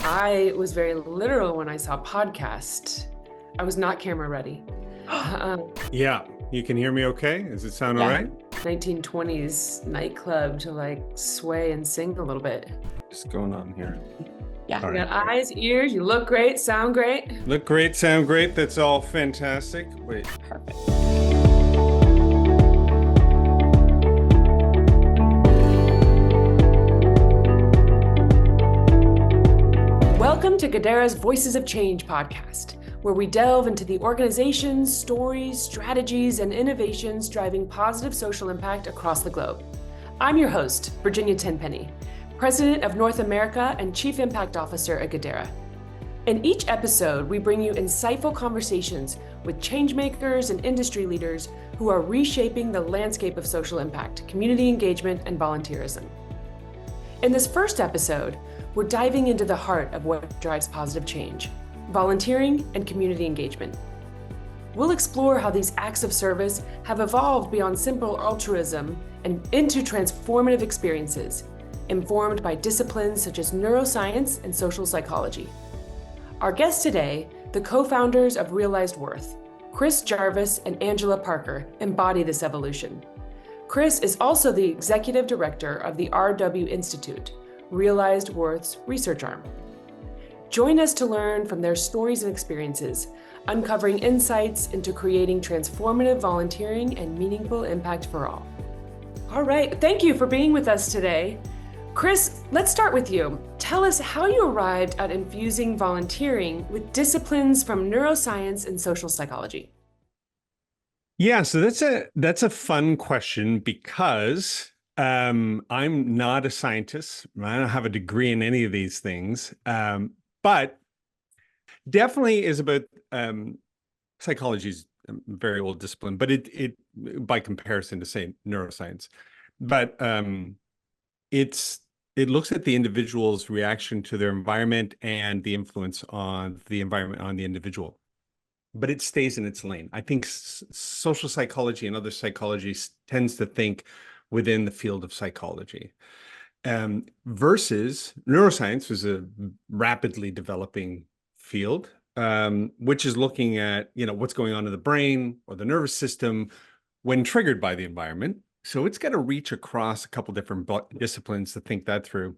I was very literal when I saw podcast. I was not camera ready. Yeah, you can hear me okay? Does it sound all Yeah. right? 1920s nightclub to like sway and sing a little bit. What's going on here? Yeah. All You right, got great. eyes, ears, you look great, sound great. Look great, sound great. That's all fantastic. Wait. Perfect. Welcome to Goodera's Voices of Change podcast, where we delve into the organizations, stories, strategies, and innovations driving positive social impact across the globe. I'm your host, Virginia Tenpenny, President of North America and Chief Impact Officer at Goodera. In each episode, we bring you insightful conversations with changemakers and industry leaders who are reshaping the landscape of social impact, community engagement, and volunteerism. In this first episode, we're diving into the heart of what drives positive change, volunteering and community engagement. We'll explore how these acts of service have evolved beyond simple altruism and into transformative experiences, informed by disciplines such as neuroscience and social psychology. Our guests today, the co-founders of Realized Worth, Chris Jarvis and Angela Parker, embody this evolution. Chris is also the executive director of the RW Institute, Realized Worth's research arm. Join us to learn from their stories and experiences, uncovering insights into creating transformative volunteering and meaningful impact for all. All right, thank you for being with us today. Chris, let's start with you. Tell us how you arrived at infusing volunteering with disciplines from neuroscience and social psychology. Yeah, so that's a fun question because I'm not a scientist. I don't have a degree in any of these things, but definitely is about psychology is a very old discipline, but it by comparison to say neuroscience, but it looks at the individual's reaction to their environment and the influence on the environment on the individual. But it stays in its lane. I think social psychology and other psychology tends to think within the field of psychology. Versus neuroscience is a rapidly developing field, which is looking at, what's going on in the brain or the nervous system when triggered by the environment. So it's got to reach across a couple different disciplines to think that through.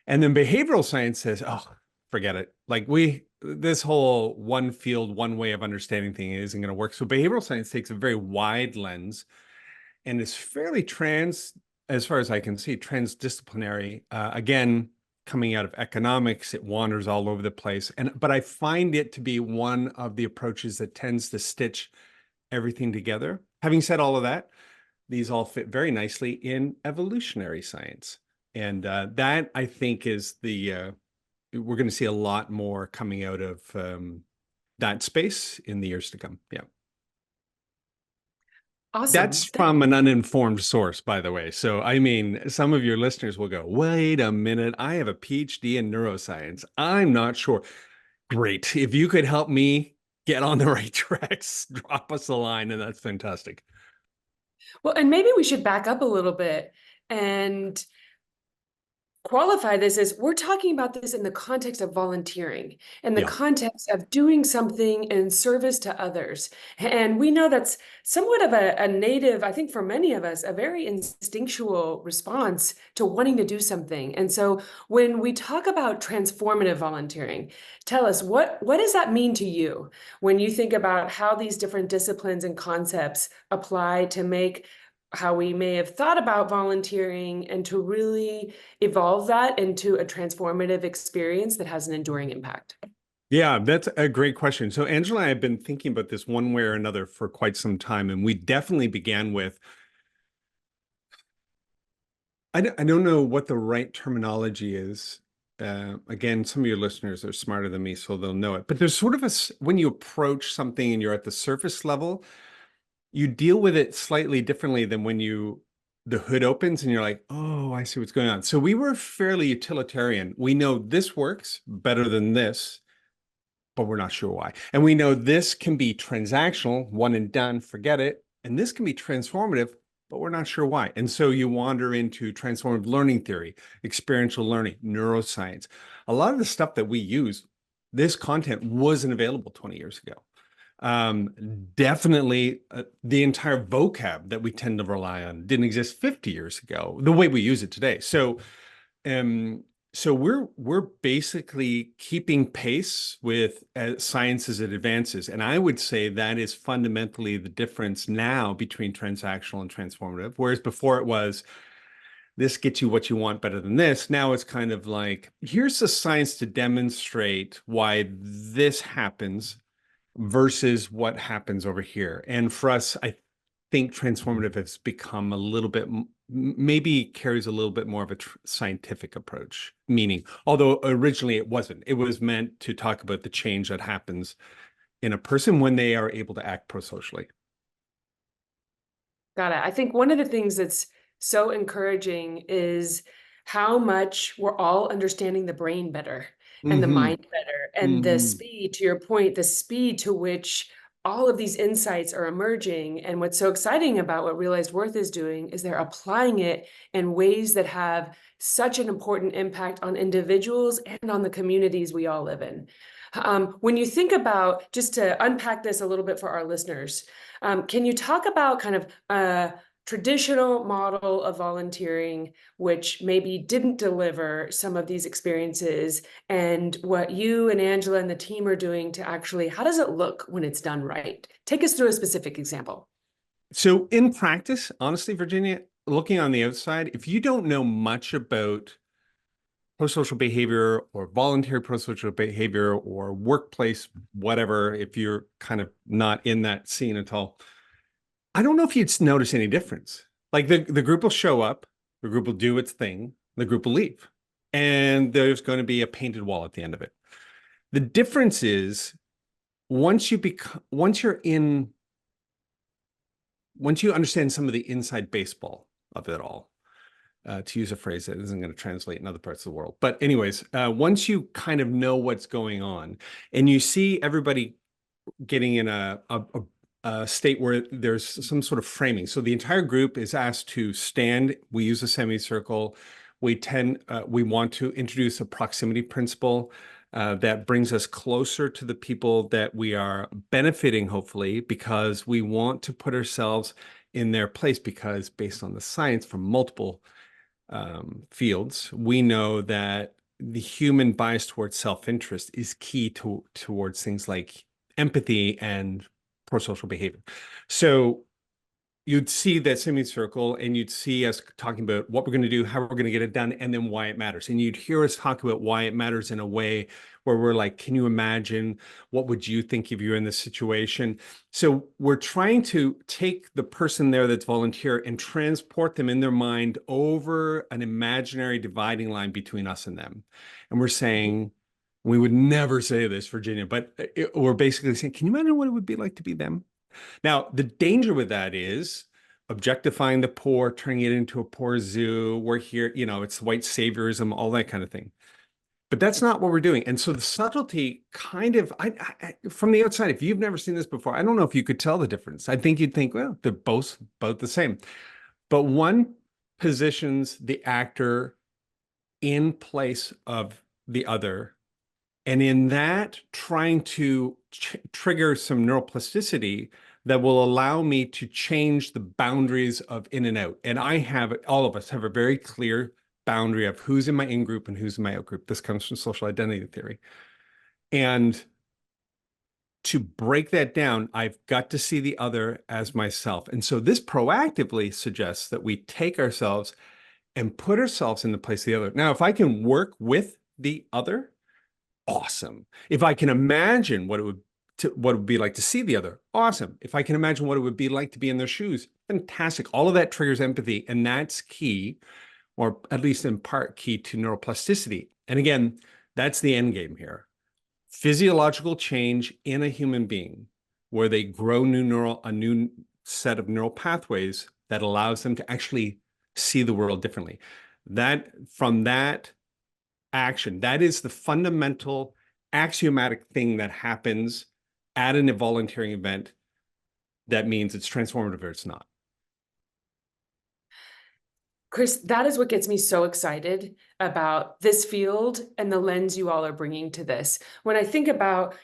And then behavioral science says, oh, forget it. Like this whole one field, one way of understanding things isn't going to work. So behavioral science takes a very wide lens and is fairly as far as I can see, transdisciplinary. Again, coming out of economics, it wanders all over the place. But I find it to be one of the approaches that tends to stitch everything together. Having said all of that, these all fit very nicely in evolutionary science. And that, I think, is we're going to see a lot more coming out of that space in the years to come. Yeah. Awesome. That's from an uninformed source, by the way. So, I mean, some of your listeners will go, wait a minute, I have a PhD in neuroscience. I'm not sure. Great. If you could help me get on the right tracks, drop us a line, and that's fantastic. Well, and maybe we should back up a little bit and qualify this as we're talking about this in the context of volunteering, in the context of doing something in service to others. And we know that's somewhat of a native, I think for many of us, a very instinctual response to wanting to do something. And so when we talk about transformative volunteering, tell us what does that mean to you when you think about how these different disciplines and concepts apply to make how we may have thought about volunteering and to really evolve that into a transformative experience that has an enduring impact? Yeah, that's a great question. So Angela and I have been thinking about this one way or another for quite some time, and we definitely began with, I don't know what the right terminology is. Again, some of your listeners are smarter than me, so they'll know it. But there's sort of when you approach something and you're at the surface level, you deal with it slightly differently than when the hood opens and you're like, oh, I see what's going on. So we were fairly utilitarian. We know this works better than this, but we're not sure why. And we know this can be transactional, one and done, forget it. And this can be transformative, but we're not sure why. And so you wander into transformative learning theory, experiential learning, neuroscience. A lot of the stuff that we use, this content wasn't available 20 years ago. Definitely the entire vocab that we tend to rely on didn't exist 50 years ago, the way we use it today. Um, so we're basically keeping pace with science as it advances. And I would say that is fundamentally the difference now between transactional and transformative. Whereas before it was, this gets you what you want better than this. Now it's kind of like, here's the science to demonstrate why this happens versus what happens over here. And for us, I think transformative has become a little bit, maybe carries a little bit more of a scientific approach, meaning, although originally it wasn't, it was meant to talk about the change that happens in a person when they are able to act pro-socially. Got it. I think one of the things that's so encouraging is how much we're all understanding the brain better and the mind better, and the speed, to your point, the speed to which all of these insights are emerging. And what's so exciting about what Realized Worth is doing is they're applying it in ways that have such an important impact on individuals and on the communities we all live in. When you think about, just to unpack this a little bit for our listeners, can you talk about kind of a traditional model of volunteering, which maybe didn't deliver some of these experiences, and what you and Angela and the team are doing to actually, how does it look when it's done right? Take us through a specific example. So in practice, honestly, Virginia, looking on the outside, if you don't know much about pro-social behavior or voluntary pro-social behavior or workplace, whatever, if you're kind of not in that scene at all, I don't know if you'd notice any difference. Like the group will show up, the group will do its thing, the group will leave. And there's going to be a painted wall at the end of it. The difference is once you understand some of the inside baseball of it all, to use a phrase that isn't going to translate in other parts of the world. But anyways, once you kind of know what's going on and you see everybody getting in a state where there's some sort of framing. So the entire group is asked to stand. We use a semicircle. We want to introduce a proximity principle that brings us closer to the people that we are benefiting, hopefully, because we want to put ourselves in their place, because based on the science from multiple fields, we know that the human bias towards self-interest is key towards things like empathy and pro-social behavior. So you'd see that semicircle and you'd see us talking about what we're going to do, how we're going to get it done, and then why it matters. And you'd hear us talk about why it matters in a way where we're like, can you imagine? What would you think if you're in this situation? So we're trying to take the person there that's volunteer and transport them in their mind over an imaginary dividing line between us and them. And we're saying, we would never say this, Virginia, but we're basically saying, can you imagine what it would be like to be them? Now, the danger with that is objectifying the poor, turning it into a poor zoo. We're here, it's white saviorism, all that kind of thing. But that's not what we're doing. And so the subtlety kind of, from the outside, if you've never seen this before, I don't know if you could tell the difference. I think you'd think, well, they're both the same. But one positions the actor in place of the other. And in that, trying to trigger some neuroplasticity that will allow me to change the boundaries of in and out. And all of us have a very clear boundary of who's in my in-group and who's in my out-group. This comes from social identity theory. And to break that down, I've got to see the other as myself. And so this proactively suggests that we take ourselves and put ourselves in the place of the other. Now, if I can work with the other, awesome. If I can imagine what it would be like to see the other, awesome. If I can imagine what it would be like to be in their shoes, fantastic. All of that triggers empathy, and that's key, or at least in part key, to neuroplasticity. And again, that's the end game here. Physiological change in a human being where they grow a new set of neural pathways that allows them to actually see the world differently. From that action, that is the fundamental axiomatic thing that happens at an volunteering event. That means it's transformative or it's not. Chris, that is what gets me so excited about this field and the lens you all are bringing to this. When I think about,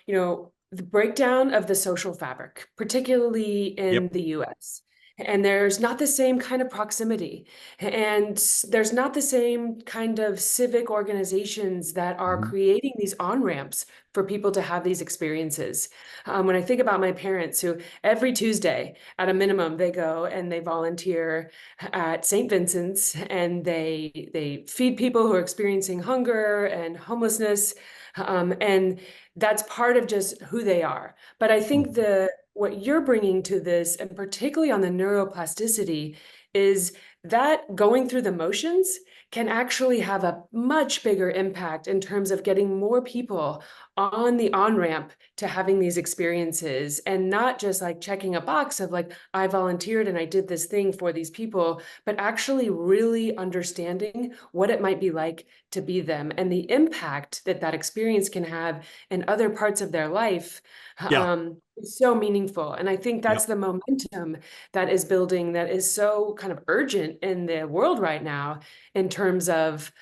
the breakdown of the social fabric, particularly in Yep. the US, and there's not the same kind of proximity, and there's not the same kind of civic organizations that are Mhm. creating these on-ramps for people to have these experiences. When I think about my parents, who every Tuesday, at a minimum, they go and they volunteer at St. Vincent's, and they feed people who are experiencing hunger and homelessness, and that's part of just who they are. But I think Mhm. what you're bringing to this, and particularly on the neuroplasticity, is that going through the motions can actually have a much bigger impact in terms of getting more people on the on-ramp to having these experiences, and not just like checking a box of like, I volunteered and I did this thing for these people, but actually really understanding what it might be like to be them and the impact that that experience can have in other parts of their life. Yeah. Is so meaningful. And I think that's Yep. the momentum that is building, that is so kind of urgent in the world right now, in terms of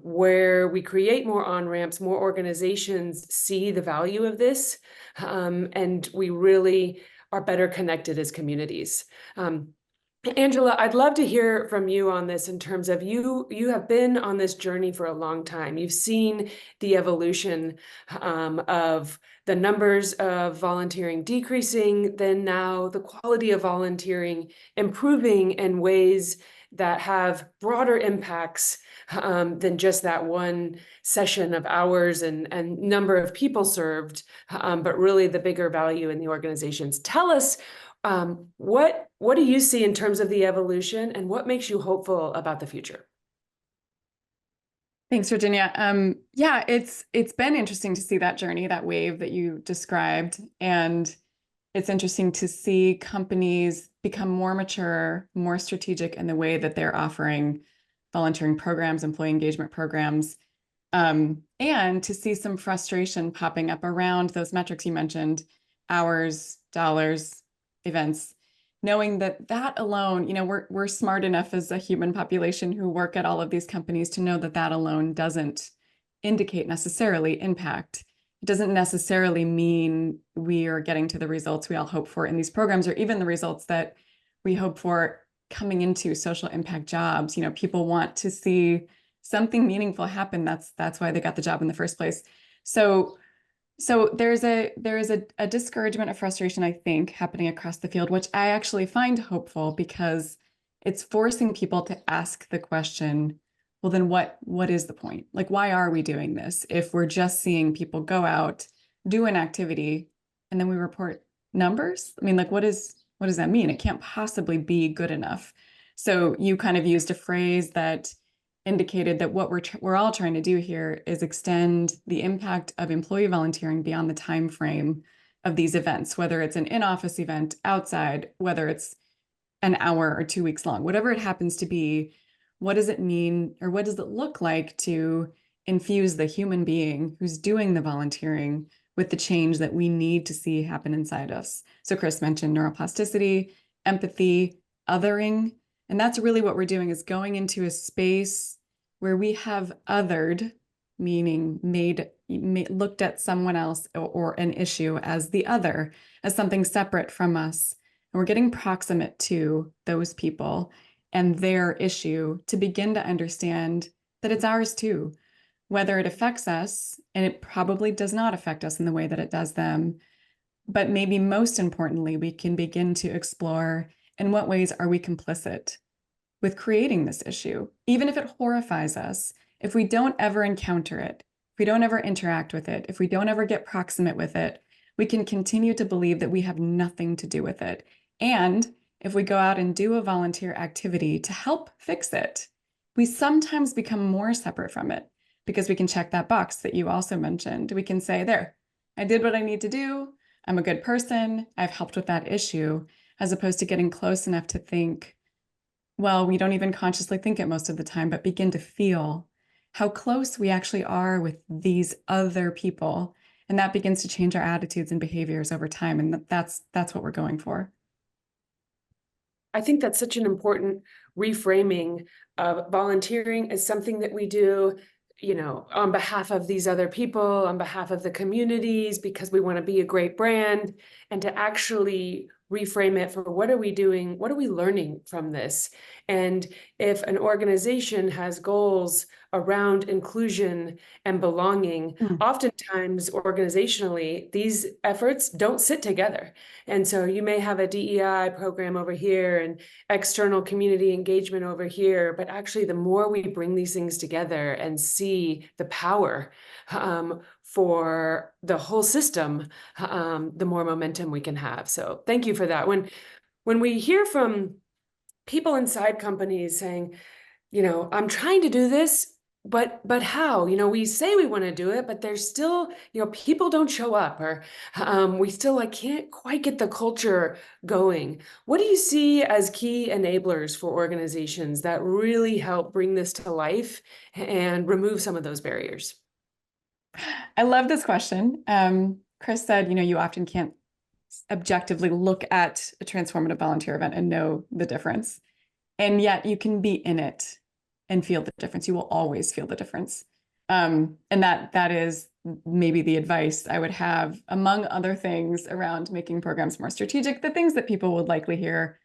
where we create more on-ramps, more organizations see the value of this, and we really are better connected as communities. Angela, I'd love to hear from you on this, in terms of you have been on this journey for a long time. You've seen the evolution of the numbers of volunteering decreasing, then now the quality of volunteering improving in ways that have broader impacts than just that one session of hours and number of people served, but really the bigger value in the organizations. Tell us, what do you see in terms of the evolution, and what makes you hopeful about the future? Thanks, Virginia. Yeah, it's been interesting to see that journey, that wave that you described. And it's interesting to see companies become more mature, more strategic in the way that they're offering volunteering programs, employee engagement programs, and to see some frustration popping up around those metrics you mentioned: hours, dollars, events. Knowing that that alone, we're smart enough as a human population who work at all of these companies to know that that alone doesn't indicate necessarily impact. It doesn't necessarily mean we are getting to the results we all hope for in these programs, or even the results that we hope for coming into social impact jobs. People want to see something meaningful happen. That's why they got the job in the first place. So there is a discouragement, a frustration, I think, happening across the field, which I actually find hopeful, because it's forcing people to ask the question, well, then what is the point? Like, why are we doing this if we're just seeing people go out, do an activity, and then we report numbers? I mean, like, what does that mean? It can't possibly be good enough. So you kind of used a phrase that indicated that what we're all trying to do here is extend the impact of employee volunteering beyond the time frame of these events, whether it's an in-office event outside, whether it's an hour or 2 weeks long, whatever it happens to be. What does it mean, or what does it look like to infuse the human being who's doing the volunteering with the change that we need to see happen inside us? So Chris mentioned neuroplasticity, empathy, othering. And that's really what we're doing, is going into a space where we have othered, meaning looked at someone else or an issue as the other, as something separate from us. And we're getting proximate to those people and their issue to begin to understand that it's ours too, whether it affects us, and it probably does not affect us in the way that it does them. But maybe most importantly, we can begin to explore, in what ways are we complicit with creating this issue, even if it horrifies us, if we don't ever encounter it, if we don't ever interact with it, if we don't ever get proximate with it, we can continue to believe that we have nothing to do with it. And if we go out and do a volunteer activity to help fix it, we sometimes become more separate from it, because we can check that box that you also mentioned. We can say, there, I did what I need to do. I'm a good person. I've helped with that issue, as opposed to getting close enough to think, well, we don't even consciously think it most of the time, but begin to feel how close we actually are with these other people. And that begins to change our attitudes and behaviors over time. And that's what we're going for. I think that's such an important reframing volunteering as something that we do, on behalf of these other people, on behalf of the communities, because we want to be a great brand, and to actually reframe it for what are we doing? What are we learning from this? And if an organization has goals around inclusion and belonging, oftentimes organizationally, these efforts don't sit together. And so you may have a DEI program over here and external community engagement over here, but actually the more we bring these things together and see the power for the whole system, the more momentum we can have. So thank you for that. When we hear from people inside companies saying, I'm trying to do this, but how? We say we want to do it, but there's still, people don't show up, or we still can't quite get the culture going. What do you see as key enablers for organizations that really help bring this to life and remove some of those barriers? I love this question. Chris said, you often can't objectively look at a transformative volunteer event and know the difference. And yet you can be in it and feel the difference. You will always feel the difference. And that is maybe the advice I would have, among other things, around making programs more strategic, the things that people would likely hear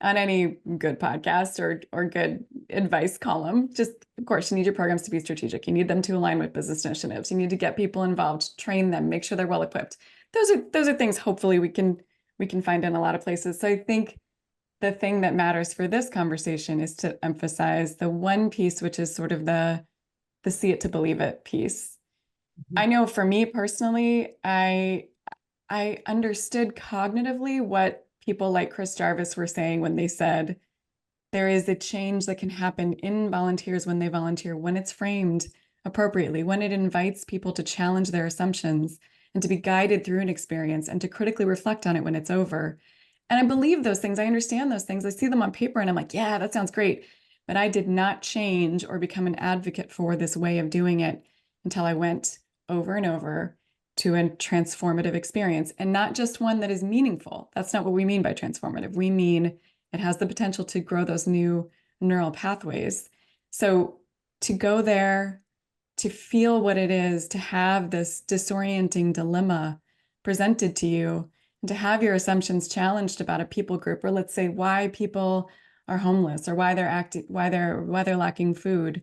on any good podcast or good advice column. Just, of course, you need your programs to be strategic. You need them to align with business initiatives. You need to get people involved, train them, make sure they're well equipped. Those are things hopefully we can find in a lot of places. So I think the thing that matters for this conversation is to emphasize the one piece, which is sort of the see it to believe it piece. I know for me personally, I understood cognitively what people like Chris Jarvis were saying when they said there is a change that can happen in volunteers when they volunteer, when it's framed appropriately, when it invites people to challenge their assumptions and to be guided through an experience and to critically reflect on it when it's over. And I believe those things. I understand those things. I see them on paper and I'm like, yeah, that sounds great. But I did not change or become an advocate for this way of doing it until I went over and over to a transformative experience, and not just one that is meaningful. That's not what we mean by transformative. We mean it has the potential to grow those new neural pathways. So to go there, to feel what it is, to have this disorienting dilemma presented to you, and to have your assumptions challenged about a people group, or let's say why people are homeless or why they're lacking food,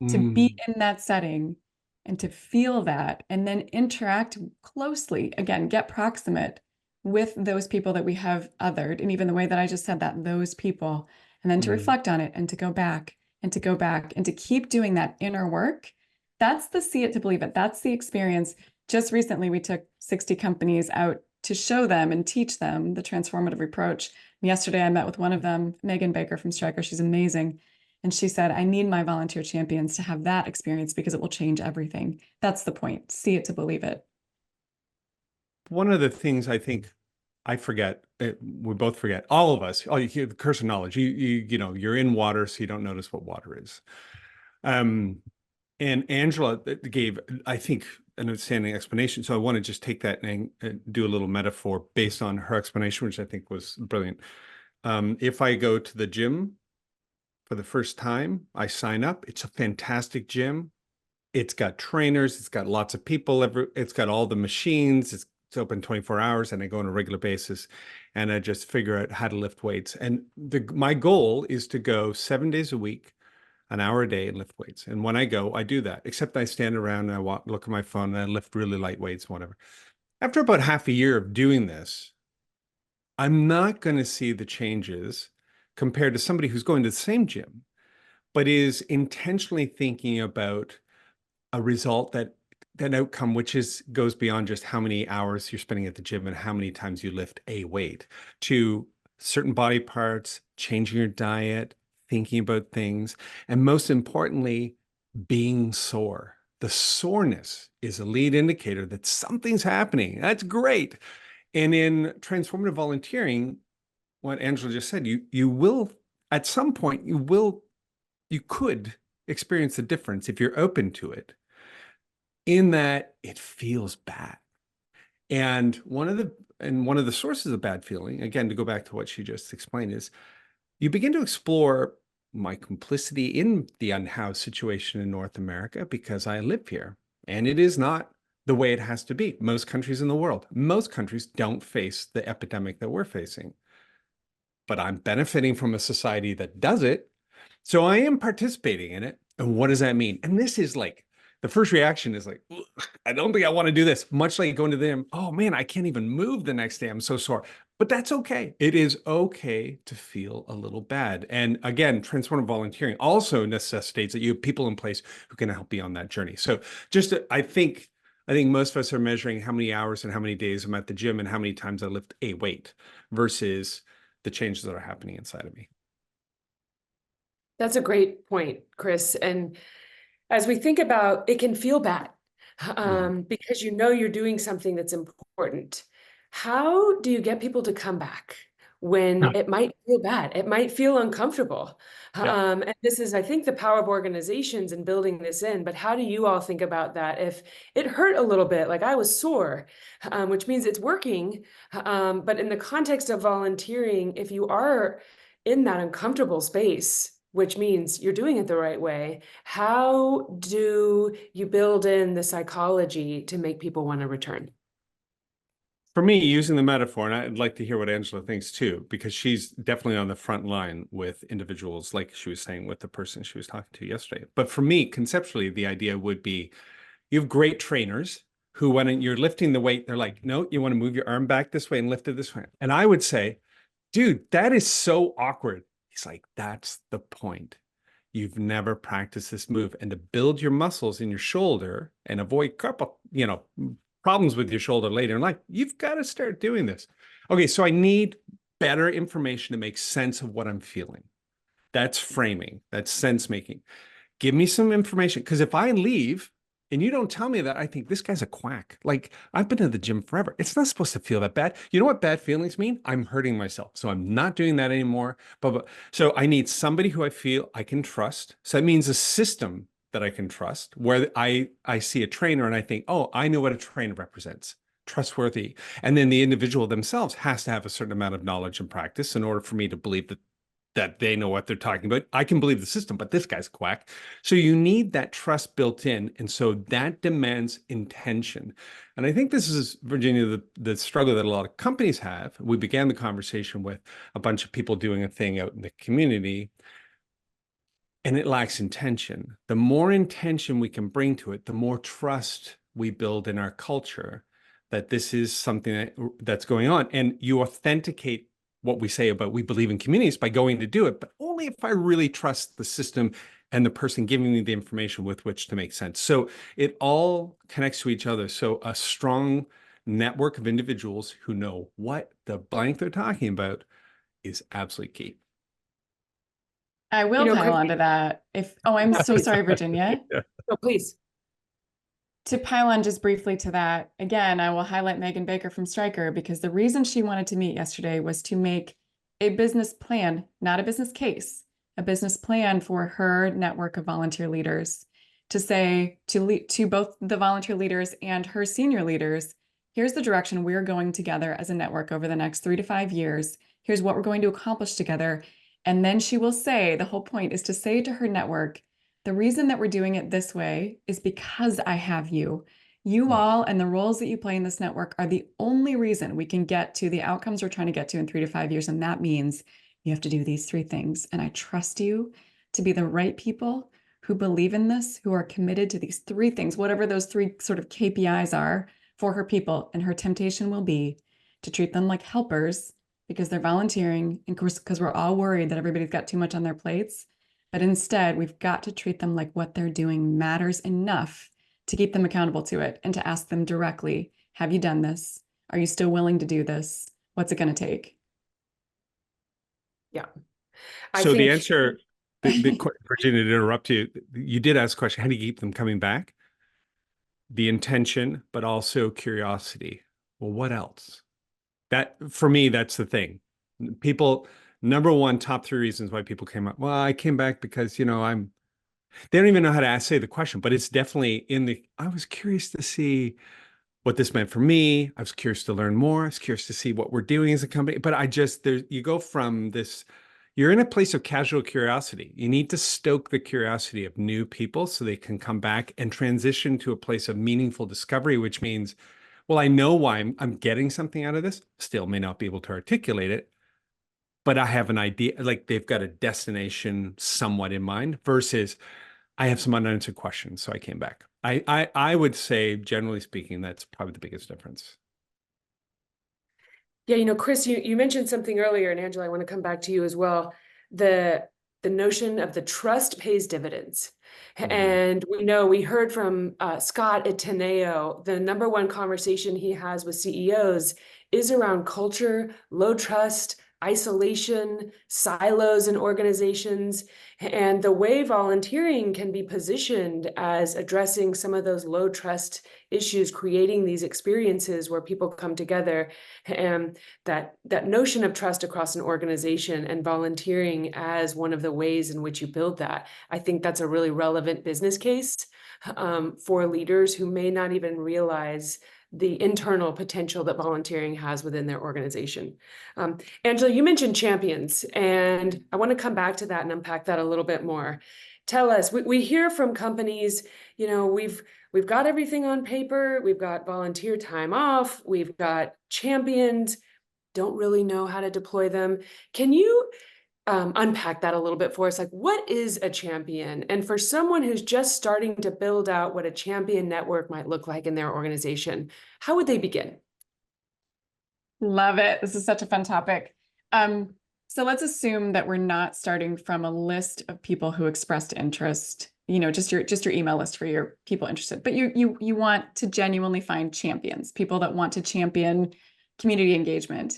to be in that setting and to feel that, and then interact closely, again, get proximate with those people that we have othered, and even the way that I just said that, those people, and then to reflect on it and to go back and to go back and to keep doing that inner work. That's the see it to believe it. That's the experience. Just recently, we took 60 companies out to show them and teach them the transformative approach. And yesterday, I met with one of them, Megan Baker from Stryker. She's amazing. And she said, I need my volunteer champions to have that experience because it will change everything. That's the point. See it to believe it. One of the things I think I forget, we both forget, all of us, you hear the curse of knowledge. You're in water, so you don't notice what water is. And Angela gave, I think, an outstanding explanation. So I want to just take that and do a little metaphor based on her explanation, which I think was brilliant. If I go to the gym for the first time, I sign up. It's a fantastic gym. It's got trainers. It's got lots of people. It's got all the machines. It's open 24 hours, and I go on a regular basis, and I just figure out how to lift weights. And my goal is to go 7 days a week, an hour a day, and lift weights. And when I go, I do that, except I stand around and I look at my phone and I lift really light weights, whatever. After about half a year of doing this, I'm not going to see the changes compared to somebody who's going to the same gym, but is intentionally thinking about a result that outcome, which goes beyond just how many hours you're spending at the gym and how many times you lift a weight, to certain body parts, changing your diet, thinking about things, and most importantly, being sore. The soreness is a lead indicator that something's happening. That's great. And in transformative volunteering, what Angela just said, you will, at some point, you could experience the difference if you're open to it, in that it feels bad. And one of the sources of bad feeling, again, to go back to what she just explained, is you begin to explore my complicity in the unhoused situation in North America because I live here. And it is not the way it has to be. Most countries in the world, most countries don't face the epidemic that we're facing. But I'm benefiting from a society that does it. So I am participating in it. And what does that mean? And this is like, the first reaction is like, I don't think I want to do this. Much like going to them, oh man, I can't even move the next day. I'm so sore. But that's okay. It is okay to feel a little bad. And again, transformative volunteering also necessitates that you have people in place who can help you on that journey. So just, I think most of us are measuring how many hours and how many days I'm at the gym and how many times I lift a weight versus the changes that are happening inside of me. That's a great point, Chris. And as we think about, it can feel bad because you know you're doing something that's important. How do you get people to come back when it might feel bad? It might feel uncomfortable. Yeah. And this is, I think, the power of organizations and building this in. But how do you all think about that? If it hurt a little bit, like I was sore, which means it's working. But in the context of volunteering, if you are in that uncomfortable space, which means you're doing it the right way, how do you build in the psychology to make people want to return? For me, using the metaphor, and I'd like to hear what Angela thinks too, because she's definitely on the front line with individuals, like she was saying with the person she was talking to yesterday. But for me, conceptually, the idea would be you have great trainers who, when you're lifting the weight, they're like, no, you want to move your arm back this way and lift it this way. And I would say, dude, that is so awkward. He's like, that's the point. You've never practiced this move. And to build your muscles in your shoulder and avoid couple, problems with your shoulder later in life, you've got to start doing this. Okay, so I need better information to make sense of what I'm feeling. That's framing, that's sense making. Give me some information, because if I leave and you don't tell me that, I think this guy's a quack. Like, I've been to the gym forever. It's not supposed to feel that bad. You know what bad feelings mean? I'm hurting myself. So I'm not doing that anymore. But so I need somebody who I feel I can trust. So that means a system that I can trust, where I see a trainer and I think, oh, I know what a trainer represents. Trustworthy. And then the individual themselves has to have a certain amount of knowledge and practice in order for me to believe that they know what they're talking about. I can believe the system, but this guy's quack. So you need that trust built in. And so that demands intention. And I think this is, Virginia, the struggle that a lot of companies have. We began the conversation with a bunch of people doing a thing out in the community, and it lacks intention. The more intention we can bring to it, the more trust we build in our culture that this is something that's going on. And you authenticate what we say about we believe in communities by going to do it, but only if I really trust the system and the person giving me the information with which to make sense. So it all connects to each other. So a strong network of individuals who know what the blank they're talking about is absolutely key. I will pile Chris, onto that. I'm so sorry, Virginia. Yeah. oh, please. To pile on just briefly to that, again, I will highlight Megan Baker from Stryker, because the reason she wanted to meet yesterday was to make a business plan, not a business case, a business plan for her network of volunteer leaders, to say to both the volunteer leaders and her senior leaders, here's the direction we're going together as a network over the next 3 to 5 years. Here's what we're going to accomplish together. And then she will say, the whole point is to say to her network, the reason that we're doing it this way is because I have you. You all and the roles that you play in this network are the only reason we can get to the outcomes we're trying to get to in 3 to 5 years. And that means you have to do these 3 things. And I trust you to be the right people who believe in this, who are committed to these 3 things, whatever those 3 sort of KPIs are for her people. And her temptation will be to treat them like helpers because they're volunteering, and because we're all worried that everybody's got too much on their plates. But instead, we've got to treat them like what they're doing matters enough to keep them accountable to it, and to ask them directly, have you done this? Are you still willing to do this? What's it going to take? Yeah. So the answer, Virginia, to interrupt you, you did ask a question, how do you keep them coming back? The intention, but also curiosity. Well, what else? That, for me, that's the thing. People, number one, top 3 reasons why people came up. Well, I came back because, they don't even know how to say the question, but it's definitely I was curious to see what this meant for me. I was curious to learn more. I was curious to see what we're doing as a company. But you go from this, you're in a place of casual curiosity. You need to stoke the curiosity of new people so they can come back and transition to a place of meaningful discovery, which means, well, I know why I'm getting something out of this, still may not be able to articulate it, but I have an idea, like they've got a destination somewhat in mind versus I have some unanswered questions, so I came back. I would say, generally speaking, that's probably the biggest difference. Yeah, Chris, you mentioned something earlier, and Angela, I want to come back to you as well. The notion of the trust pays dividends. And we heard from Scott at Teneo, the number one conversation he has with CEOs is around culture, low trust, isolation, silos in organizations, and the way volunteering can be positioned as addressing some of those low trust issues, creating these experiences where people come together, and that notion of trust across an organization and volunteering as one of the ways in which you build that. I think that's a really relevant business case for leaders who may not even realize the internal potential that volunteering has within their organization. Angela, you mentioned champions, and I want to come back to that and unpack that a little bit more. Tell us, we hear from companies, we've got everything on paper, we've got volunteer time off, we've got champions, don't really know how to deploy them. Can you unpack that a little bit for us? Like, what is a champion? And for someone who's just starting to build out what a champion network might look like in their organization, how would they begin? Love it. This is such a fun topic. So let's assume that we're not starting from a list of people who expressed interest, just your email list for your people interested, but you want to genuinely find champions, people that want to champion community engagement.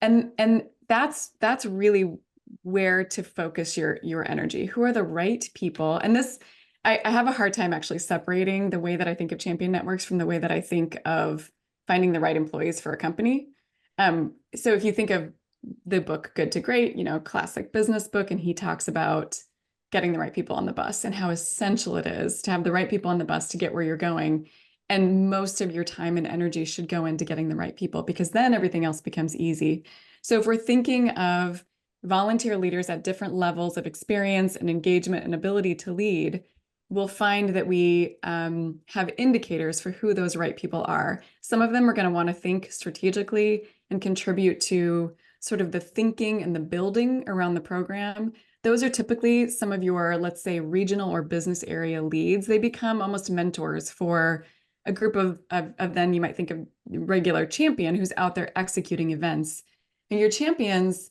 And that's really where to focus your energy. Who are the right people? And this, I have a hard time actually separating the way that I think of champion networks from the way that I think of finding the right employees for a company. So if you think of the book Good to Great, classic business book, and he talks about getting the right people on the bus and how essential it is to have the right people on the bus to get where you're going. And most of your time and energy should go into getting the right people, because then everything else becomes easy. So if we're thinking of volunteer leaders at different levels of experience and engagement and ability to lead, we'll find that we have indicators for who those right people are. Some of them are going to want to think strategically and contribute to sort of the thinking and the building around the program. Those are typically some of your, let's say, regional or business area leads. They become almost mentors for a group of then you might think of regular champion who's out there executing events. And your champions,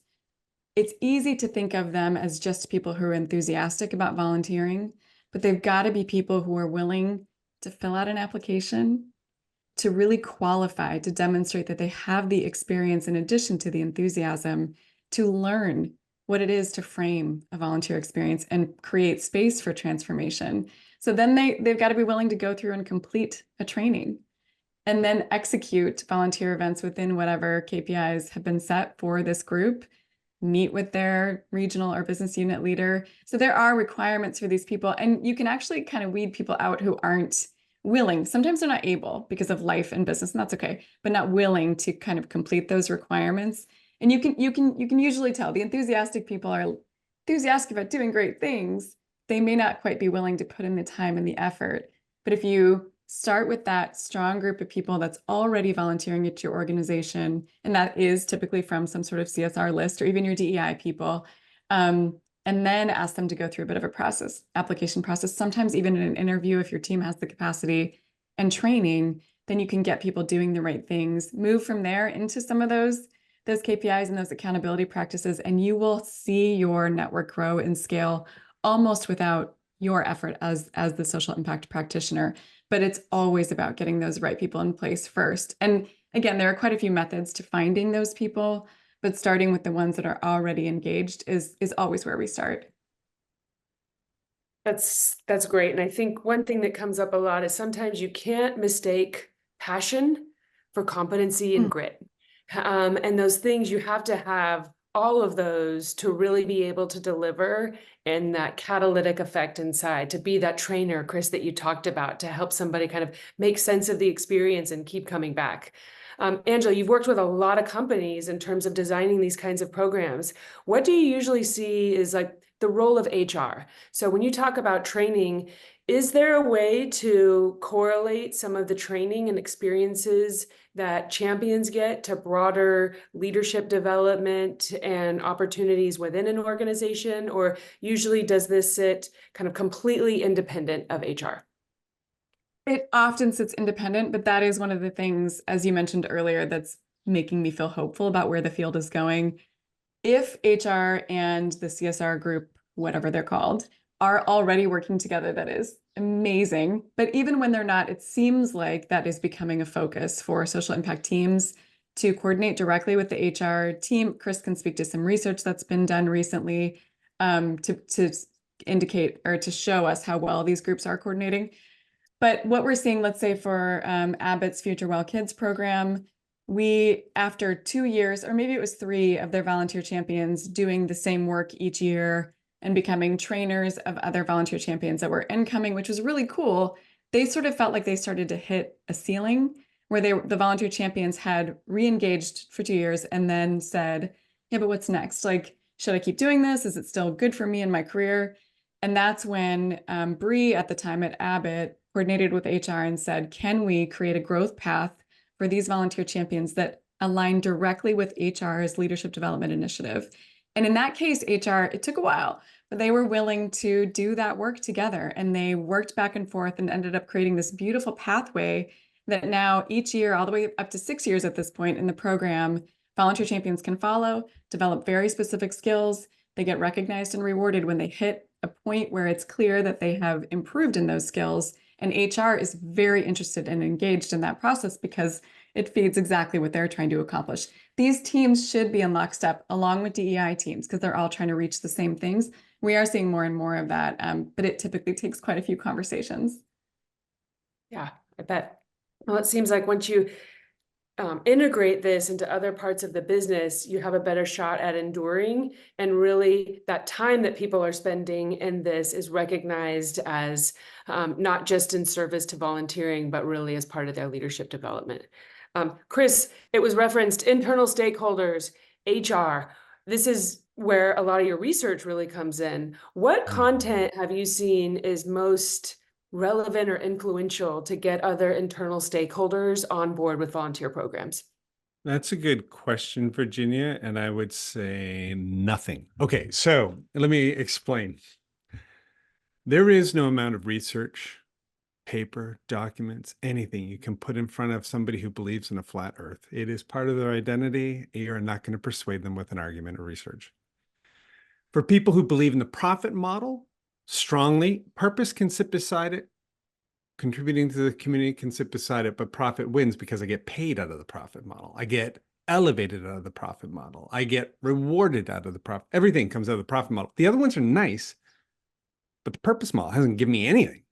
it's easy to think of them as just people who are enthusiastic about volunteering, but they've got to be people who are willing to fill out an application, to really qualify, to demonstrate that they have the experience in addition to the enthusiasm, to learn what it is to frame a volunteer experience and create space for transformation. So then they've got to be willing to go through and complete a training and then execute volunteer events within whatever KPIs have been set for this group, meet with their regional or business unit leader. So there are requirements for these people, and you can actually kind of weed people out who aren't willing. Sometimes they're not able because of life and business, and that's okay, but not willing to kind of complete those requirements. And you can usually tell the enthusiastic people are enthusiastic about doing great things. They may not quite be willing to put in the time and the effort. But if you start with that strong group of people that's already volunteering at your organization, and that is typically from some sort of CSR list or even your DEI people, and then ask them to go through a bit of a process, application process, sometimes even in an interview if your team has the capacity and training, then you can get people doing the right things, move from there into some of those KPIs and those accountability practices, and you will see your network grow and scale almost without your effort as the social impact practitioner. But it's always about getting those right people in place first. And again, there are quite a few methods to finding those people, but starting with the ones that are already engaged is always where we start. That's great. And I think one thing that comes up a lot is sometimes you can't mistake passion for competency and grit. And those things, you have to have all of those to really be able to deliver, and that catalytic effect inside, to be that trainer, Chris, that you talked about, to help somebody kind of make sense of the experience and keep coming back. Angela, you've worked with a lot of companies in terms of designing these kinds of programs. What do you usually see is like the role of HR? So when you talk about training, is there a way to correlate some of the training and experiences that champions get to broader leadership development and opportunities within an organization? Or usually does this sit kind of completely independent of HR? It often sits independent, but that is one of the things, as you mentioned earlier, that's making me feel hopeful about where the field is going. If HR and the CSR group, whatever they're called, are already working together, that is amazing. But even when they're not, it seems like that is becoming a focus for social impact teams to coordinate directly with the HR team. Chris can speak to some research that's been done recently to indicate or to show us how well these groups are coordinating. But what we're seeing, let's say for Abbott's Future Well Kids program, we, after 2 years, or maybe it was 3 of their volunteer champions doing the same work each year and becoming trainers of other volunteer champions that were incoming, which was really cool, they sort of felt like they started to hit a ceiling where the volunteer champions had re-engaged for 2 years and then said, yeah, but what's next? Like, should I keep doing this? Is it still good for me in my career? And that's when Bree at the time at Abbott coordinated with HR and said, can we create a growth path for these volunteer champions that align directly with HR's leadership development initiative? And in that case, HR, it took a while, but they were willing to do that work together. And they worked back and forth and ended up creating this beautiful pathway that now each year, all the way up to 6 years at this point in the program, volunteer champions can follow, develop very specific skills. They get recognized and rewarded when they hit a point where it's clear that they have improved in those skills. And HR is very interested and engaged in that process because it feeds exactly what they're trying to accomplish. These teams should be in lockstep along with DEI teams because they're all trying to reach the same things. We are seeing more and more of that, but it typically takes quite a few conversations. Yeah, I bet. Well, it seems like once you integrate this into other parts of the business, you have a better shot at enduring. And really, that time that people are spending in this is recognized as not just in service to volunteering, but really as part of their leadership development. Chris, it was referenced internal stakeholders, HR. This is where a lot of your research really comes in. What content have you seen is most relevant or influential to get other internal stakeholders on board with volunteer programs? That's a good question, Virginia, and I would say nothing. Okay, so let me explain. There is no amount of research, paper, documents, anything you can put in front of somebody who believes in a flat earth. It is part of their identity. You're not going to persuade them with an argument or research. For people who believe in the profit model strongly, purpose can sit beside it. Contributing to the community can sit beside it, but profit wins because I get paid out of the profit model. I get elevated out of the profit model. I get rewarded out of the profit. Everything comes out of the profit model. The other ones are nice, but the purpose model hasn't given me anything.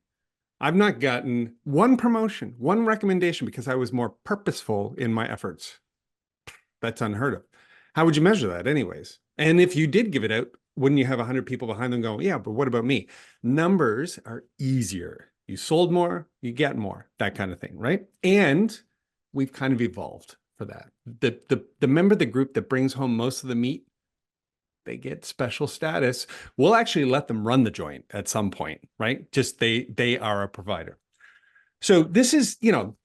I've not gotten one promotion, one recommendation because I was more purposeful in my efforts. That's unheard of. How would you measure that anyways? And if you did give it out, wouldn't you have 100 people behind them going, yeah, but what about me? Numbers are easier. You sold more, you get more, that kind of thing, right? And we've kind of evolved for that. The member of the group that brings home most of the meat, they get special status. We'll actually let them run the joint at some point, right? Just they are a provider. So this is,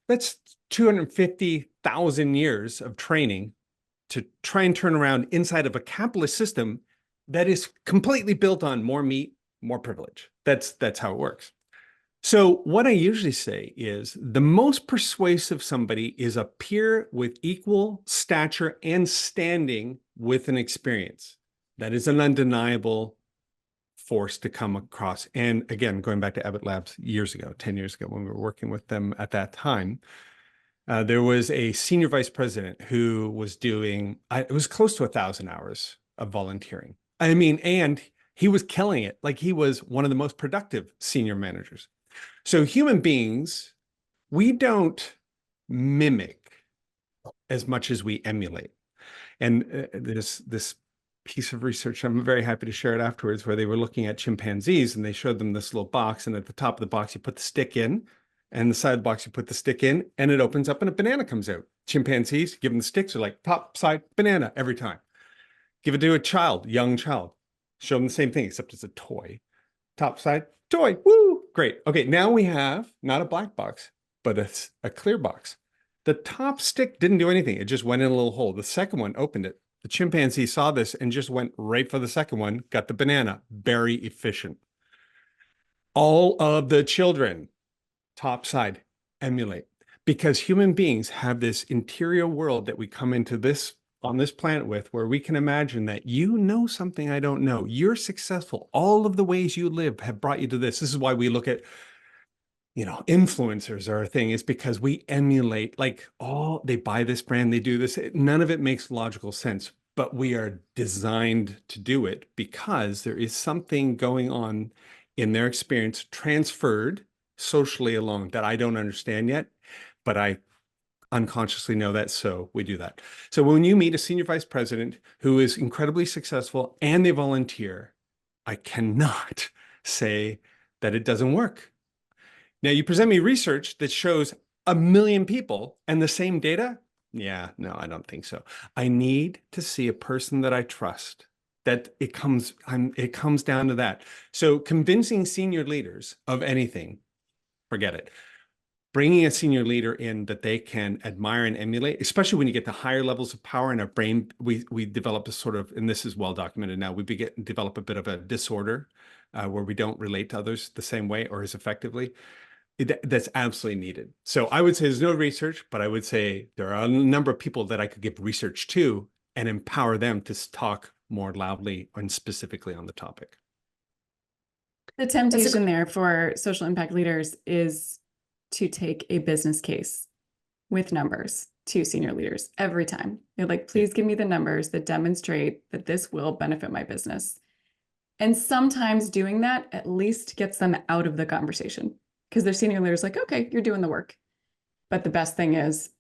that's 250,000 years of training to try and turn around inside of a capitalist system that is completely built on more meat, more privilege. That's how it works. So what I usually say is the most persuasive somebody is a peer with equal stature and standing with an experience. That is an undeniable force to come across. And again, going back to Abbott Labs years ago, 10 years ago, when we were working with them at that time, there was a senior vice president who was doing, it was close to 1,000 hours of volunteering. I mean, and he was killing it. Like he was one of the most productive senior managers. So human beings, we don't mimic as much as we emulate. And this piece of research, I'm very happy to share it afterwards, where they were looking at chimpanzees and they showed them this little box. And at the top of the box, you put the stick in And the side box, you put the stick in and it opens up and a banana comes out. Chimpanzees, give them the sticks, are like top, side, banana every time. Give it to a child, young child. Show them the same thing, except it's a toy. Top, side, toy, woo, great. Okay, now we have not a black box, but a clear box. The top stick didn't do anything. It just went in a little hole. The second one opened it. The chimpanzee saw this and just went right for the second one, got the banana. Very efficient. All of the children, top side, emulate. Because human beings have this interior world that we come into this on this planet with, where we can imagine that you know something I don't know. You're successful. All of the ways you live have brought you to this. This is why we look at, influencers are a thing, is because we emulate, like, oh, they buy this brand, they do this. None of it makes logical sense, but we are designed to do it because there is something going on in their experience transferred socially along that I don't understand yet, but I unconsciously know that, so we do that. So when you meet a senior vice president who is incredibly successful and they volunteer, I cannot say that it doesn't work. Now, you present me research that shows 1 million people and the same data. Yeah, no, I don't think so. I need to see a person that I trust. That it comes down to that. So convincing senior leaders of anything, forget it. Bringing a senior leader in that they can admire and emulate, especially when you get to higher levels of power in our brain, we develop a sort of, and this is well documented now, we develop a bit of a disorder where we don't relate to others the same way or as effectively. That's absolutely needed. So I would say there's no research, but I would say there are a number of people that I could give research to and empower them to talk more loudly and specifically on the topic. The temptation there for social impact leaders is to take a business case with numbers to senior leaders every time. They're like, please give me the numbers that demonstrate that this will benefit my business. And sometimes doing that at least gets them out of the conversation because their senior leader's like, okay, you're doing the work. But the best thing is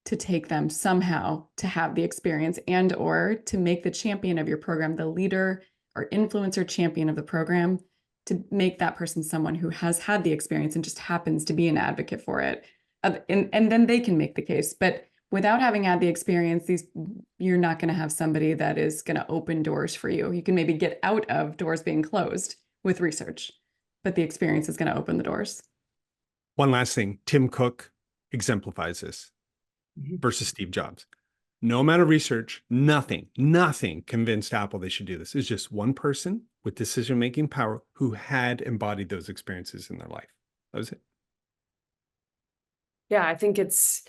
to take them somehow to have the experience and or to make the champion of your program, the leader or influencer champion of the program, to make that person someone who has had the experience and just happens to be an advocate for it. And then they can make the case. But without having had the experience, you're not going to have somebody that is going to open doors for you. You can maybe get out of doors being closed with research, but the experience is going to open the doors. One last thing, Tim Cook exemplifies this versus Steve Jobs. No amount of research, nothing convinced Apple they should do this. It's just one person with decision-making power who had embodied those experiences in their life. That was it. Yeah, I think it's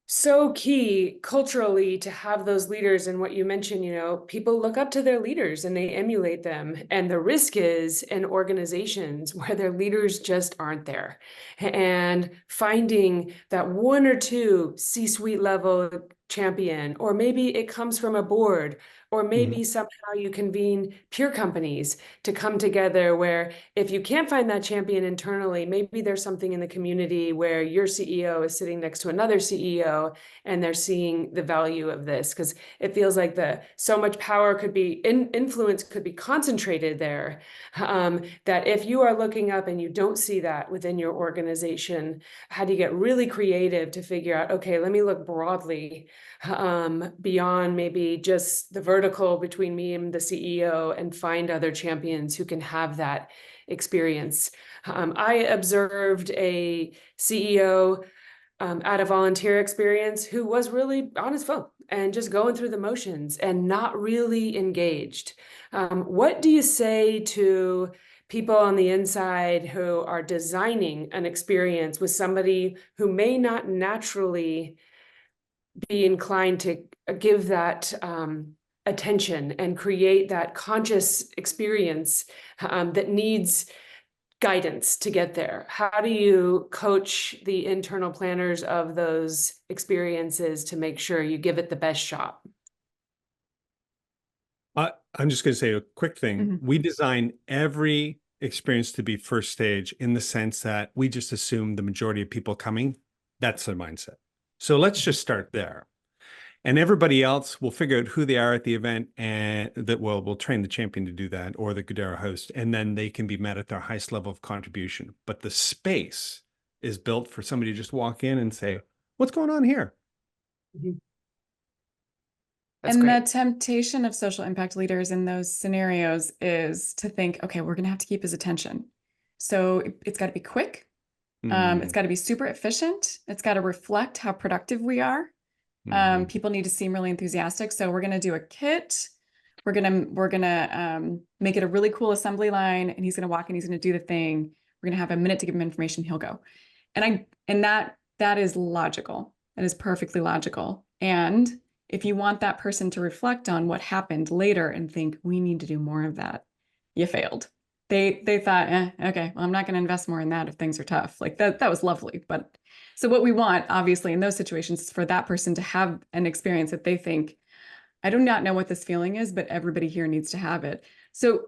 so key culturally to have those leaders. And what you mentioned, people look up to their leaders and they emulate them. And the risk is in organizations where their leaders just aren't there. And finding that one or two C-suite level champion, or maybe it comes from a board, or maybe somehow you convene peer companies to come together where if you can't find that champion internally, maybe there's something in the community where your CEO is sitting next to another CEO and they're seeing the value of this, because it feels like so much power could be influence could be concentrated there, that if you are looking up and you don't see that within your organization, how do you get really creative to figure out, okay, let me look broadly beyond maybe just the vertical between me and the CEO and find other champions who can have that experience. I observed a CEO at a volunteer experience who was really on his phone and just going through the motions and not really engaged. What do you say to people on the inside who are designing an experience with somebody who may not naturally be inclined to give that attention and create that conscious experience that needs guidance to get there? How do you coach the internal planners of those experiences to make sure you give it the best shot? I'm just going to say a quick thing. We design every experience to be first stage in the sense that we just assume the majority of people coming, that's their mindset. So let's just start there. And everybody else will figure out who they are at the event, and we'll train the champion to do that, or the Goodera host, and then they can be met at their highest level of contribution. But the space is built for somebody to just walk in and say, what's going on here? Mhm. That's And great. the temptation of social impact leaders in those scenarios is to think, okay, we're going to have to keep his attention. So it's got to be quick. It's got to be super efficient. It's got to reflect how productive we are. People need to seem really enthusiastic. So we're going to do a kit. We're gonna make it a really cool assembly line, and he's going to walk and he's going to do the thing. We're going to have a minute to give him information. He'll go. And that is logical. That is perfectly logical. And if you want that person to reflect on what happened later and think, we need to do more of that, you failed. They thought, okay, well, I'm not going to invest more in that if things are tough. Like that was lovely. But so what we want, obviously, in those situations is for that person to have an experience that they think, I do not know what this feeling is, but everybody here needs to have it. So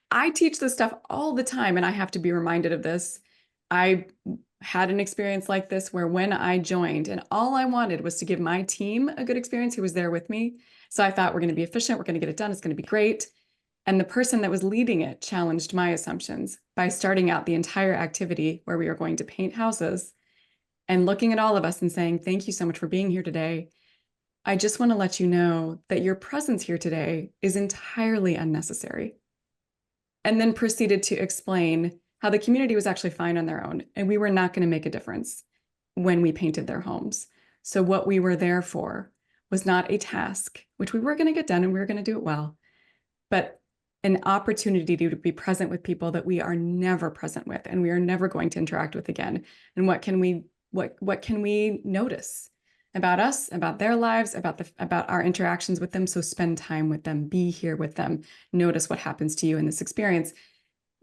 I teach this stuff all the time, and I have to be reminded of this. I had an experience like this where when I joined, and all I wanted was to give my team a good experience who was there with me. So I thought, we're going to be efficient, we're going to get it done, it's going to be great. And the person that was leading it challenged my assumptions by starting out the entire activity where we were going to paint houses and looking at all of us and saying, thank you so much for being here today. I just want to let you know that your presence here today is entirely unnecessary. And then proceeded to explain how the community was actually fine on their own, and we were not going to make a difference when we painted their homes. So what we were there for was not a task, which we were going to get done and we were going to do it well, but an opportunity to be present with people that we are never present with and we are never going to interact with again. And what can we notice about us, about their lives, about our interactions with them? So spend time with them, be here with them, notice what happens to you in this experience.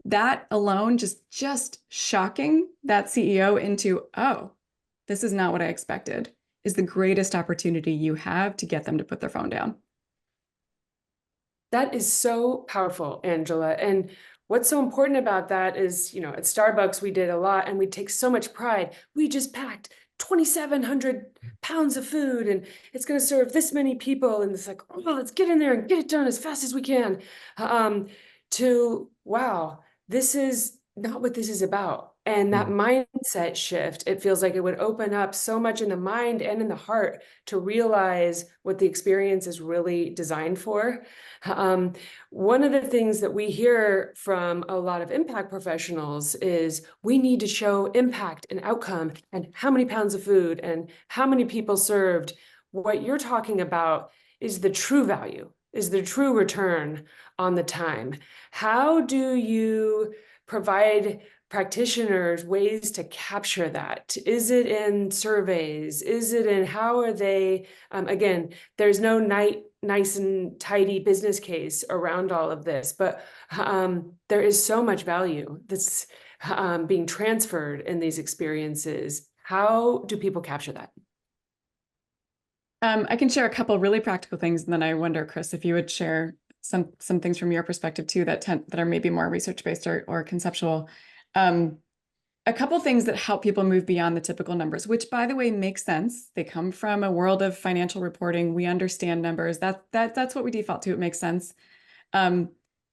That alone, just shocking that CEO into, oh, this is not what I expected, is the greatest opportunity you have to get them to put their phone down. That is so powerful, Angela. And what's so important about that is, at Starbucks, we did a lot and we take so much pride. We just packed 2,700 pounds of food and it's going to serve this many people. And it's like, oh, let's get in there and get it done as fast as we can. Wow, this is not what this is about. And that mindset shift, it feels like it would open up so much in the mind and in the heart to realize what the experience is really designed for. One of the things that we hear from a lot of impact professionals is we need to show impact and outcome and how many pounds of food and how many people served. What you're talking about is the true value, is the true return on the time. How do you provide practitioners ways to capture that? Is it in surveys? Is it in how are they, again, there's no nice and tidy business case around all of this, but there is so much value that's being transferred in these experiences. How do people capture that? I can share a couple really practical things, and then I wonder, Chris, if you would share some things from your perspective too that are maybe more research-based or conceptual. A couple things that help people move beyond the typical numbers, which, by the way, makes sense. They come from a world of financial reporting. We understand numbers. That's what we default to. It makes sense. A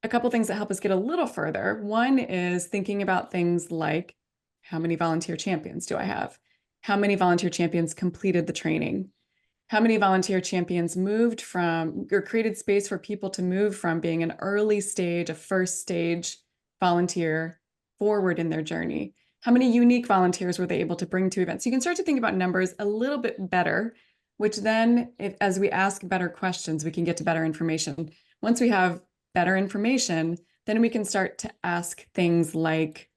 couple things that help us get a little further. One is thinking about things like, how many volunteer champions do I have? How many volunteer champions completed the training? How many volunteer champions moved from or created space for people to move from being an early stage, a first stage volunteer forward in their journey? How many unique volunteers were they able to bring to events? You can start to think about numbers a little bit better, which then, as we ask better questions, we can get to better information. Once we have better information, then we can start to ask things like,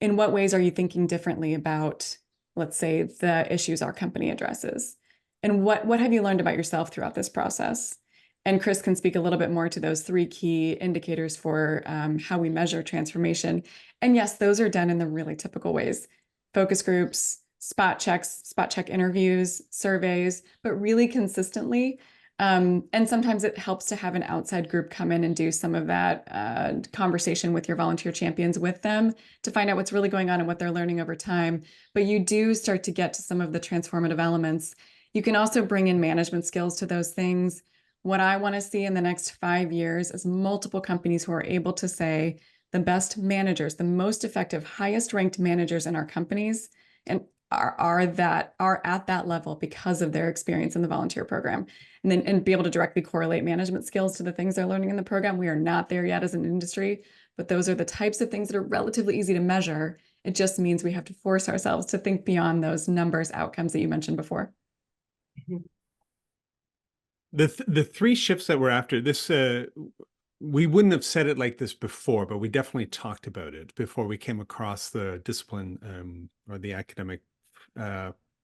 in what ways are you thinking differently about, let's say, the issues our company addresses? And what have you learned about yourself throughout this process? And Chris can speak a little bit more to those three key indicators for how we measure transformation. And yes, those are done in the really typical ways: focus groups, spot check interviews, surveys, but really consistently. And sometimes it helps to have an outside group come in and do some of that conversation with your volunteer champions with them to find out what's really going on and what they're learning over time. But you do start to get to some of the transformative elements. You can also bring in management skills to those things. What I want to see in the next 5 years is multiple companies who are able to say, the best managers, the most effective, highest ranked managers in our companies, and are at that level because of their experience in the volunteer program, and be able to directly correlate management skills to the things they're learning in the program. We are not there yet as an industry, but those are the types of things that are relatively easy to measure. It just means we have to force ourselves to think beyond those numbers outcomes that you mentioned before. The three shifts that we're after, this we wouldn't have said it like this before, but we definitely talked about it before we came across the discipline or the academic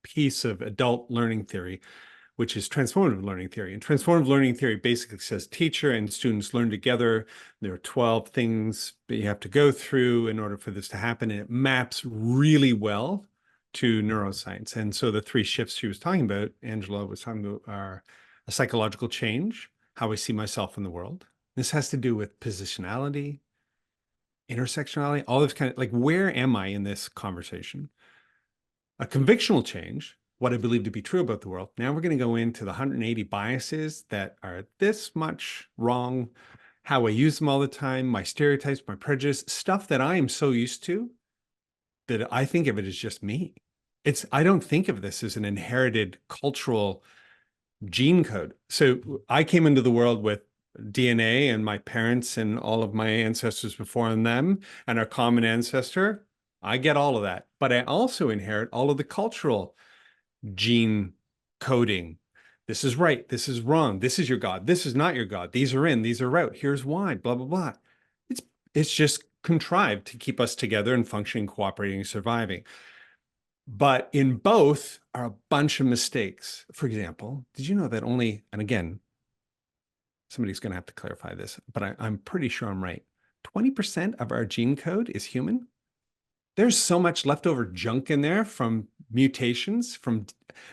piece of adult learning theory, which is transformative learning theory. And transformative learning theory basically says teacher and students learn together. There are 12 things that you have to go through in order for this to happen. And it maps really well to neuroscience. And so the three shifts she was talking about, Angela was talking about, are a psychological change, how I see myself in the world. This has to do with positionality, intersectionality, all this kind of, like, where am I in this conversation? A convictional change, what I believe to be true about the world. Now we're going to go into the 180 biases that are this much wrong, how I use them all the time, my stereotypes, my prejudice, stuff that I am so used to that I think of it as just me. I don't think of this as an inherited cultural gene code. So I came into the world with DNA and my parents and all of my ancestors before them and our common ancestor. I get all of that, but I also inherit all of the cultural gene coding. This is right. This is wrong. This is your God. This is not your God. These are in, these are out. Here's why, blah, blah, blah. It's just contrived to keep us together and functioning, cooperating, and surviving. But in both are a bunch of mistakes. For example, did you know that only, and again, somebody's going to have to clarify this, but I'm pretty sure I'm right. 20% of our gene code is human. There's so much leftover junk in there from mutations, from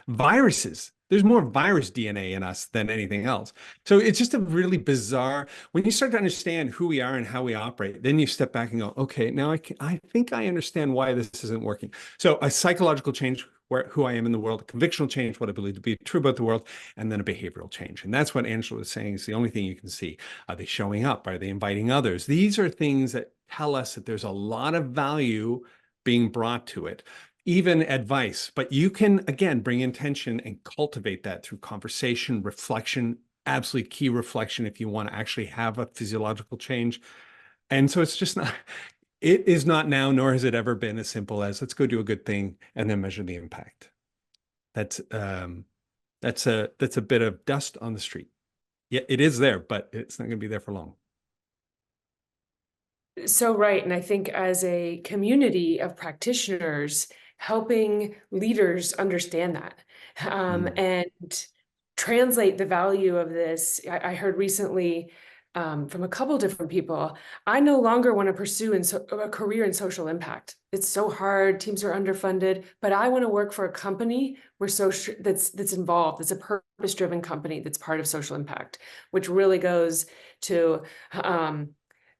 viruses. There's more virus DNA in us than anything else. So it's just a really bizarre, when you start to understand who we are and how we operate, then you step back and go, okay, now I think I understand why this isn't working. So a psychological change, who I am in the world, a convictional change, what I believe to be true about the world, and then a behavioral change. And that's what Angela was saying is the only thing you can see. Are they showing up? Are they inviting others? These are things that tell us that there's a lot of value being brought to it, even advice. But you can, again, bring intention and cultivate that through conversation, reflection, absolutely key reflection if you want to actually have a physiological change. And so it's just not, it is not now, nor has it ever been as simple as let's go do a good thing and then measure the impact. That's a bit of dust on the street. Yeah, it is there, but it's not going to be there for long. So right. And I think as a community of practitioners, helping leaders understand that and translate the value of this. I heard recently from a couple different people, I no longer want to pursue a career in social impact. It's so hard. Teams are underfunded, but I want to work for a company where that's involved. It's a purpose-driven company that's part of social impact, which really goes to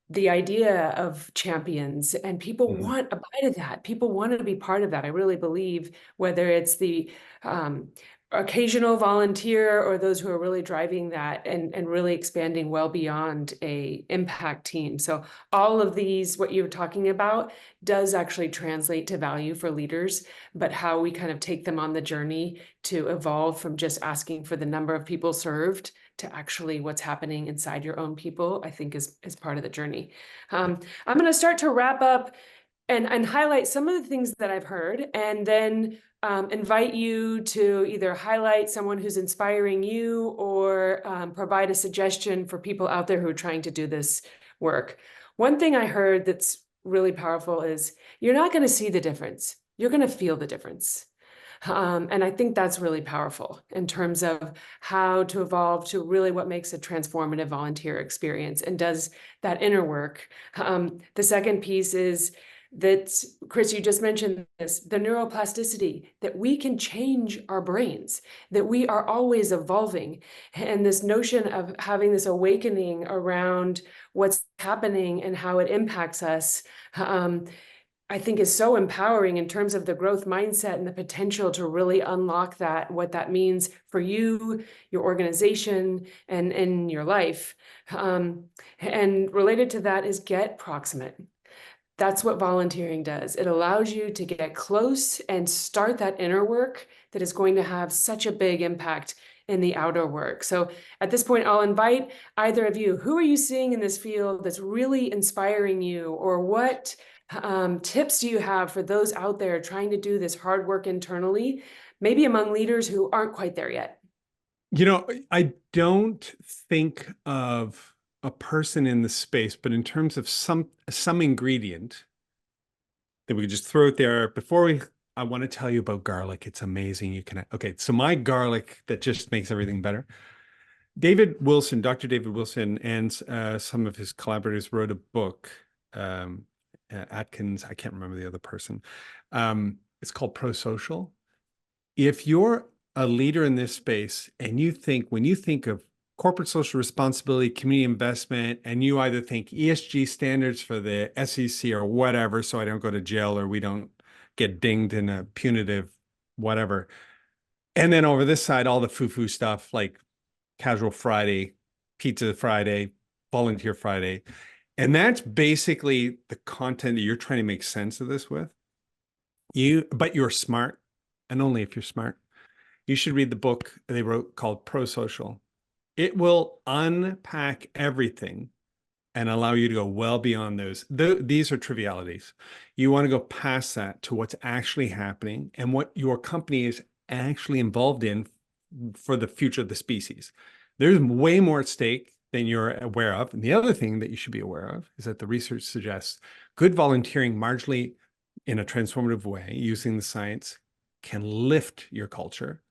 the idea of champions, and people want a bite of that. People want to be part of that. I really believe, whether it's the occasional volunteer or those who are really driving that and really expanding well beyond a impact team. So all of these, what you're talking about, does actually translate to value for leaders, but how we kind of take them on the journey to evolve from just asking for the number of people served to actually what's happening inside your own people, I think is part of the journey. I'm going to start to wrap up and highlight some of the things that I've heard, and then invite you to either highlight someone who's inspiring you or provide a suggestion for people out there who are trying to do this work. One thing I heard that's really powerful is you're not going to see the difference. You're going to feel the difference. And I think that's really powerful in terms of how to evolve to really what makes a transformative volunteer experience and does that inner work. The second piece is that, Chris, you just mentioned this, the neuroplasticity, that we can change our brains, that we are always evolving. And this notion of having this awakening around what's happening and how it impacts us I think is so empowering in terms of the growth mindset and the potential to really unlock that, what that means for you, your organization, and your life. And related to that is get proximate. That's what volunteering does. It allows you to get close and start that inner work that is going to have such a big impact in the outer work. So at this point, I'll invite either of you, who are you seeing in this field that's really inspiring you, or what tips do you have for those out there trying to do this hard work internally, maybe among leaders who aren't quite there yet? I don't think of a person in the space, but in terms of some ingredient that we could just throw it there I want to tell you about garlic. It's amazing. Okay, so my garlic that just makes everything better. Dr. David Wilson, and some of his collaborators wrote a book. Atkins, I can't remember the other person. It's called Pro-Social. If you're a leader in this space and when you think of corporate social responsibility, community investment, and you either think ESG standards for the SEC or whatever, so I don't go to jail or we don't get dinged in a punitive whatever. And then over this side, all the foo-foo stuff like Casual Friday, Pizza Friday, Volunteer Friday. And that's basically the content that you're trying to make sense of this with. But you're smart, and only if you're smart. You should read the book they wrote called Pro-Social. It will unpack everything and allow you to go well beyond those. These are trivialities. You want to go past that to what's actually happening and what your company is actually involved in for the future of the species. There's way more at stake than you're aware of. And the other thing that you should be aware of is that the research suggests good volunteering marginally in a transformative way, using the science, can lift your culture.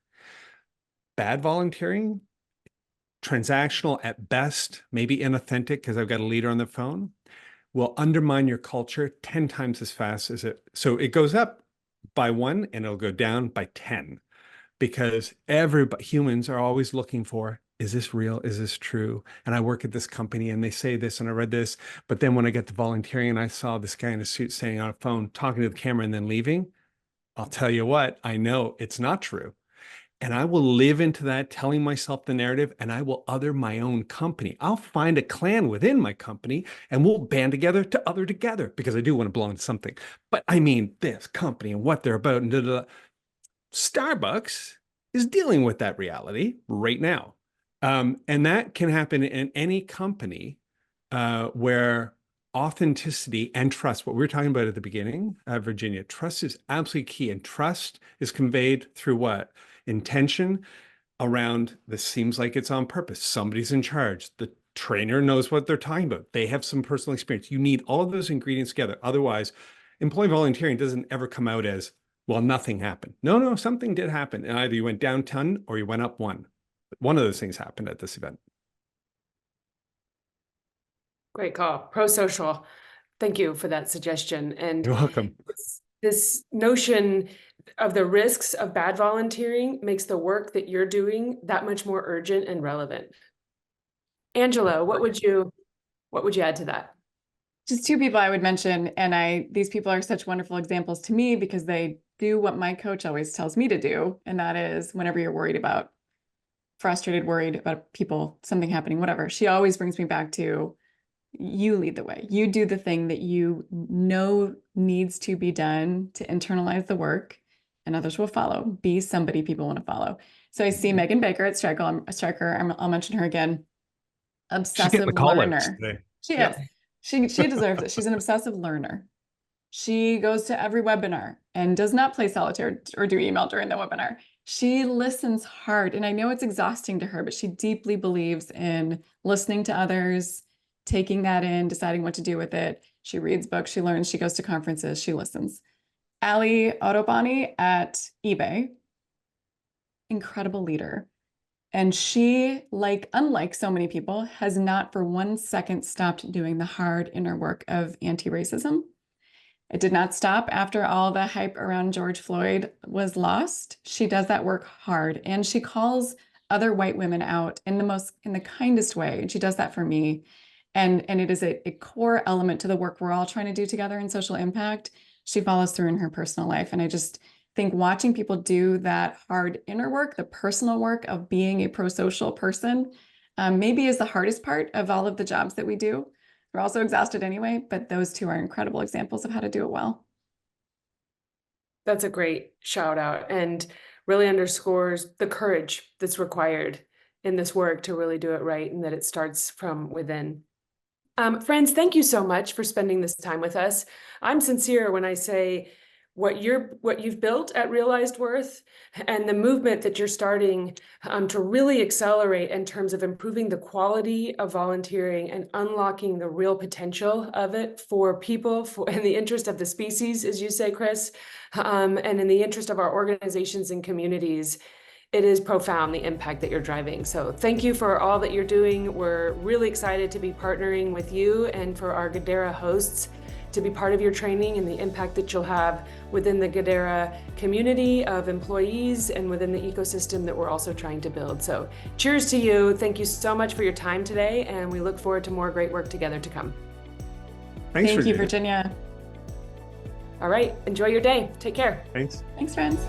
Bad volunteering, transactional at best, maybe inauthentic because I've got a leader on the phone, will undermine your culture 10 times as fast as it. So it goes up by 1 and it'll go down by 10 because humans are always looking for, is this real? Is this true? And I work at this company and they say this and I read this. But then when I get to volunteering and I saw this guy in a suit standing on a phone, talking to the camera and then leaving, I'll tell you what, I know it's not true. And I will live into that, telling myself the narrative, and I will other my own company. I'll find a clan within my company and we'll band together to other together because I do want to belong to something. But I mean, this company and what they're about and Starbucks is dealing with that reality right now. And that can happen in any company where authenticity and trust, what we were talking about at the beginning, Virginia, trust is absolutely key. And trust is conveyed through what? Intention around this seems like it's on purpose. Somebody's in charge. The trainer knows what they're talking about. They have some personal experience. You need all of those ingredients together. Otherwise, employee volunteering doesn't ever come out as, well, nothing happened. No, something did happen. And either you went down 10 or you went up 1. One of those things happened at this event. Great call. Pro-social. Thank you for that suggestion. And You're welcome. This notion of the risks of bad volunteering makes the work that you're doing that much more urgent and relevant. Angela, what would you add to that? Just 2 people I would mention, and these people are such wonderful examples to me because they do what my coach always tells me to do, and that is whenever you're worried about people, something happening, whatever, she always brings me back to, you lead the way. You do the thing that you know needs to be done to internalize the work, and others will follow. Be somebody people want to follow. So I see Megan Baker at Stryker. I'll mention her again. Obsessive learner. She is. She deserves it. She's an obsessive learner. She goes to every webinar and does not play solitaire or do email during the webinar. She listens hard. And I know it's exhausting to her, but she deeply believes in listening to others, taking that in, deciding what to do with it. She reads books, she learns, she goes to conferences, she listens. Ali Otobani at eBay, incredible leader. And she, unlike so many people, has not for 1 second stopped doing the hard inner work of anti-racism. It did not stop after all the hype around George Floyd was lost. She does that work hard, and she calls other white women out in the kindest way. And she does that for me. And it is a core element to the work we're all trying to do together in social impact. she follows through in her personal life. And I just think watching people do that hard inner work, the personal work of being a pro-social person, maybe is the hardest part of all of the jobs that we do. We're also exhausted anyway, but those two are incredible examples of how to do it well. That's a great shout out and really underscores the courage that's required in this work to really do it right, and that it starts from within. Friends, thank you so much for spending this time with us. I'm sincere when I say what you've built at Realized Worth and the movement that you're starting to really accelerate in terms of improving the quality of volunteering and unlocking the real potential of it for people, in the interest of the species, as you say, Chris, and in the interest of our organizations and communities. It is profound, the impact that you're driving. So thank you for all that you're doing. We're really excited to be partnering with you and for our Goodera hosts to be part of your training and the impact that you'll have within the Goodera community of employees and within the ecosystem that we're also trying to build. So cheers to you. Thank you so much for your time today, and we look forward to more great work together to come. Thank you, Virginia. All right, enjoy your day. Take care. Thanks. Thanks, friends.